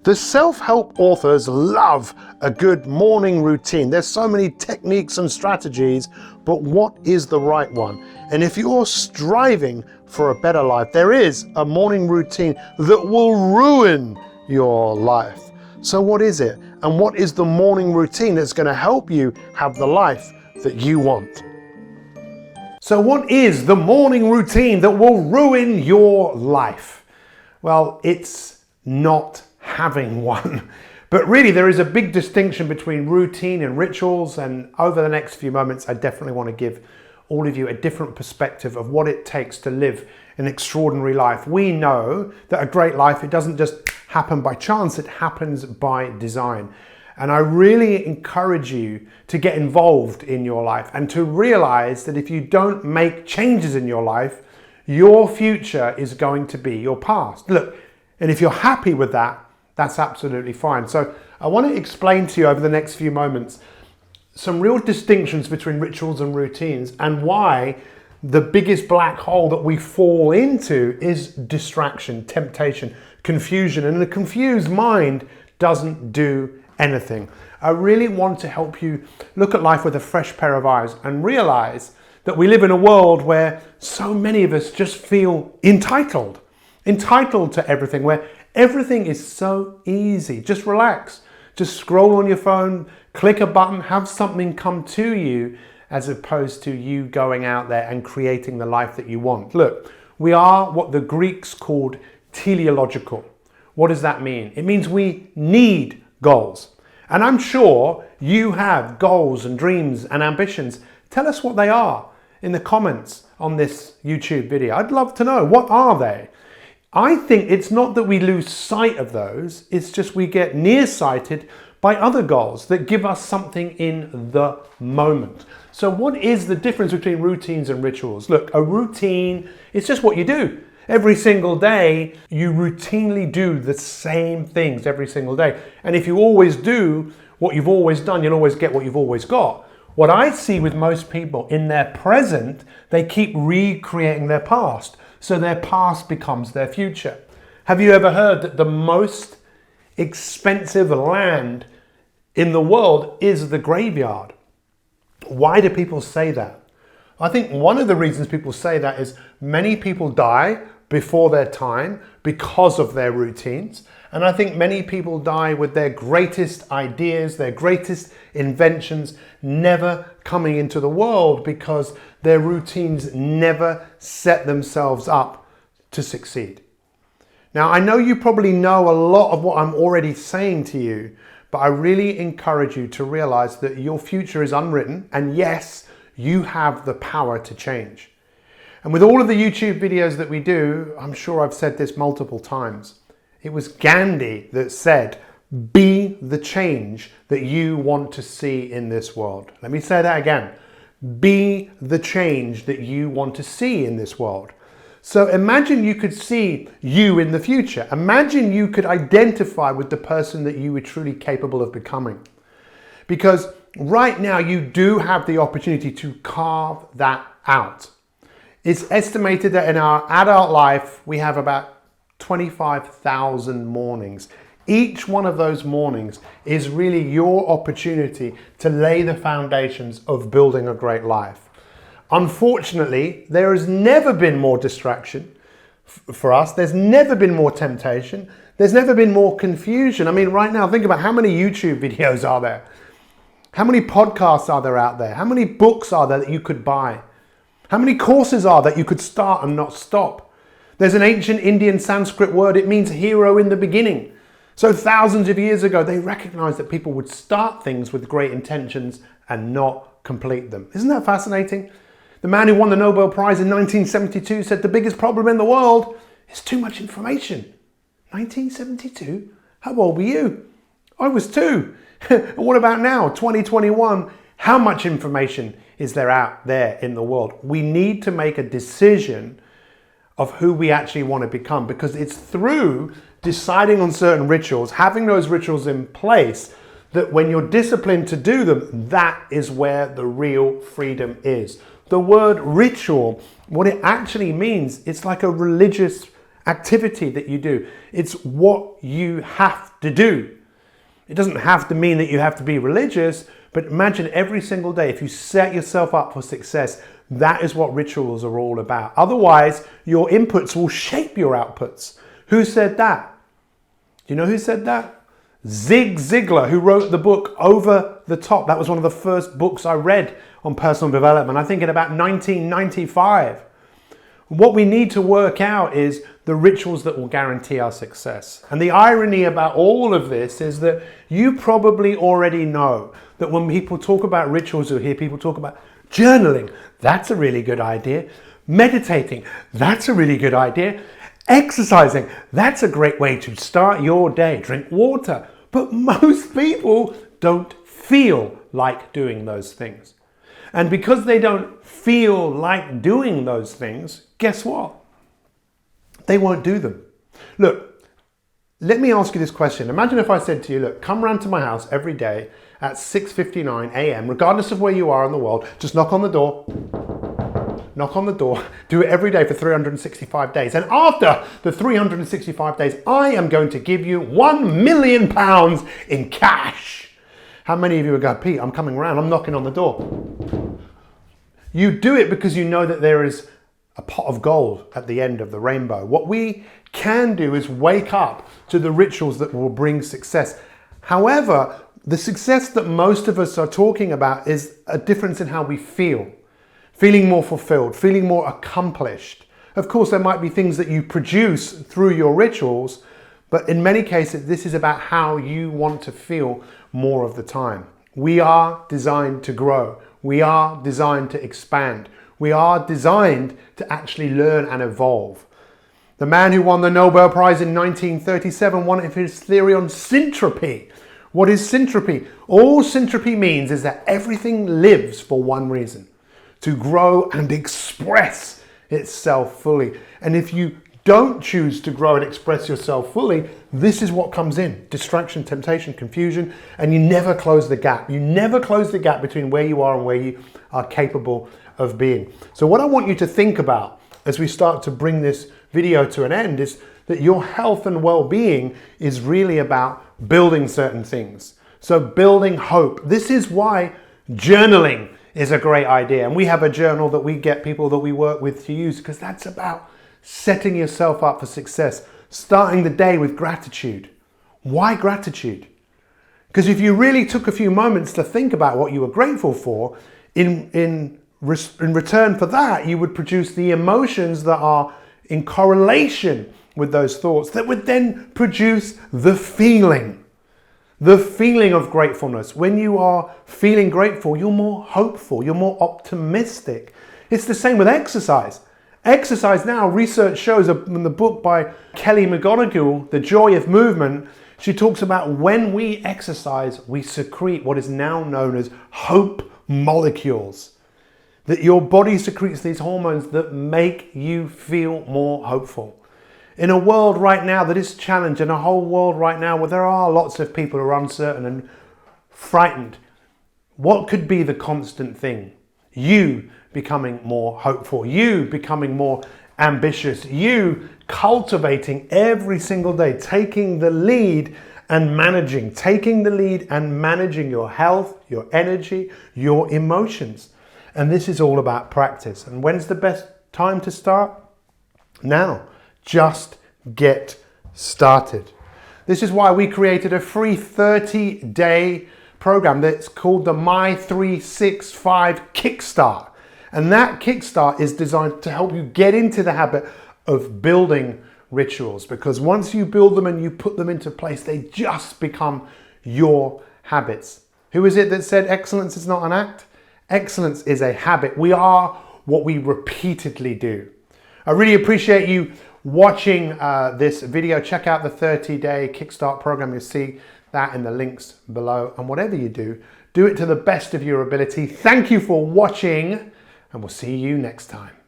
The self-help authors love a good morning routine. There's so many techniques and strategies, but what is the right one? And if you're striving for a better life, there is a morning routine that will ruin your life. So what is it? And what is the morning routine that's going to help you have the life that you want? So what is the morning routine that will ruin your life? Well, it's not having one. But really, there is a big distinction between routine and rituals. And over the next few moments, I definitely want to give all of you a different perspective of what it takes to live an extraordinary life. We know that a great life, it doesn't just happen by chance, it happens by design. And I really encourage you to get involved in your life and to realize that if you don't make changes in your life, your future is going to be your past. Look, and if you're happy with that, that's absolutely fine. So I want to explain to you over the next few moments some real distinctions between rituals and routines and why the biggest black hole that we fall into is distraction, temptation, confusion, and a confused mind doesn't do anything. I really want to help you look at life with a fresh pair of eyes and realize that we live in a world where so many of us just feel entitled to everything, where everything is so easy. Just relax, just scroll on your phone, click a button, have something come to you, as opposed to you going out there and creating the life that you want. Look, we are what the Greeks called teleological. What does that mean? It means we need goals. And I'm sure you have goals and dreams and ambitions. Tell us what they are in the comments on this YouTube video. I'd love to know, what are they? I think it's not that we lose sight of those, it's just we get nearsighted by other goals that give us something in the moment. So what is the difference between routines and rituals? Look, a routine, it's just what you do. Every single day, you routinely do the same things every single day. And if you always do what you've always done, you'll always get what you've always got. What I see with most people in their present, they keep recreating their past. So their past becomes their future. Have you ever heard that the most expensive land in the world is the graveyard? Why do people say that? I think one of the reasons people say that is many people die before their time because of their routines. And I think many people die with their greatest ideas, their greatest inventions never coming into the world because their routines never set themselves up to succeed. Now, I know you probably know a lot of what I'm already saying to you, but I really encourage you to realize that your future is unwritten, and yes, you have the power to change. And with all of the YouTube videos that we do, I'm sure I've said this multiple times. It was Gandhi that said, be the change that you want to see in this world. Let me say that again. Be the change that you want to see in this world. So imagine you could see you in the future. Imagine you could identify with the person that you were truly capable of becoming. Because right now you do have the opportunity to carve that out. It's estimated that in our adult life, we have about 25,000 mornings. Each one of those mornings is really your opportunity to lay the foundations of building a great life. Unfortunately, there has never been more distraction for us. There's never been more temptation. There's never been more confusion. I mean, right now, think about how many YouTube videos are there? How many podcasts are there out there? How many books are there that you could buy? How many courses are that you could start and not stop? There's an ancient Indian Sanskrit word. It means hero in the beginning. So thousands of years ago, they recognized that people would start things with great intentions and not complete them. Isn't that fascinating? The man who won the Nobel Prize in 1972 said the biggest problem in the world is too much information. 1972? How old were you? I was 2. What about now, 2021? How much information is there out there in the world? We need to make a decision of who we actually want to become, because it's through deciding on certain rituals, having those rituals in place, that when you're disciplined to do them, that is where the real freedom is. The word ritual, what it actually means, it's like a religious activity that you do. It's what you have to do. It doesn't have to mean that you have to be religious, but imagine every single day, if you set yourself up for success, that is what rituals are all about. Otherwise, your inputs will shape your outputs. Who said that? Do you know who said that? Zig Ziglar, who wrote the book Over the Top. That was one of the first books I read on personal development, I think in about 1995. What we need to work out is the rituals that will guarantee our success. And the irony about all of this is that you probably already know that when people talk about rituals, or hear people talk about journaling, that's a really good idea. Meditating, that's a really good idea. Exercising, that's a great way to start your day. Drink water. But most people don't feel like doing those things. And because they don't feel like doing those things, guess what? They won't do them. Look, let me ask you this question. Imagine if I said to you, look, come round to my house every day at 6:59 a.m., regardless of where you are in the world, just knock on the door, do it every day for 365 days. And after the 365 days, I am going to give you £1 million in cash. How many of you would go, Pete, I'm coming round, I'm knocking on the door? You do it because you know that there is a pot of gold at the end of the rainbow. What we can do is wake up to the rituals that will bring success. However, the success that most of us are talking about is a difference in how we feel. Feeling more fulfilled, feeling more accomplished. Of course, there might be things that you produce through your rituals, but in many cases, this is about how you want to feel more of the time. We are designed to grow. We are designed to expand. We are designed to actually learn and evolve. The man who won the Nobel Prize in 1937 wanted his theory on syntropy. What is syntropy? All syntropy means is that everything lives for one reason: to grow and express itself fully. And if you don't choose to grow and express yourself fully, this is what comes in: distraction, temptation, confusion, and you never close the gap. You never close the gap between where you are and where you are capable of being. So what I want you to think about as we start to bring this video to an end is that your health and well-being is really about building certain things. So building hope. This is why journaling is a great idea. And we have a journal that we get people that we work with to use, because that's about setting yourself up for success, starting the day with gratitude. Why gratitude? Because if you really took a few moments to think about what you were grateful for, in return for that, you would produce the emotions that are in correlation with those thoughts that would then produce the feeling of gratefulness. When you are feeling grateful, you're more hopeful, you're more optimistic. It's the same with exercise. Exercise now, research shows in the book by Kelly McGonigal, The Joy of Movement, she talks about when we exercise, we secrete what is now known as hope molecules. That your body secretes these hormones that make you feel more hopeful. In a world right now that is challenged, in a whole world right now where there are lots of people who are uncertain and frightened, what could be the constant thing? You becoming more hopeful, you becoming more ambitious, you cultivating every single day, taking the lead and managing your health, your energy, your emotions. And this is all about practice. And when's the best time to start? Now. Just get started. This is why we created a free 30-day program that's called the My 365 Kickstart. And that Kickstart is designed to help you get into the habit of building rituals, because once you build them and you put them into place, they just become your habits. Who is it that said excellence is not an act? Excellence is a habit. We are what we repeatedly do. I really appreciate you watching this video. Check out the 30-day Kickstart program. You'll see that in the links below. And whatever you do, do it to the best of your ability. Thank you for watching, and we'll see you next time.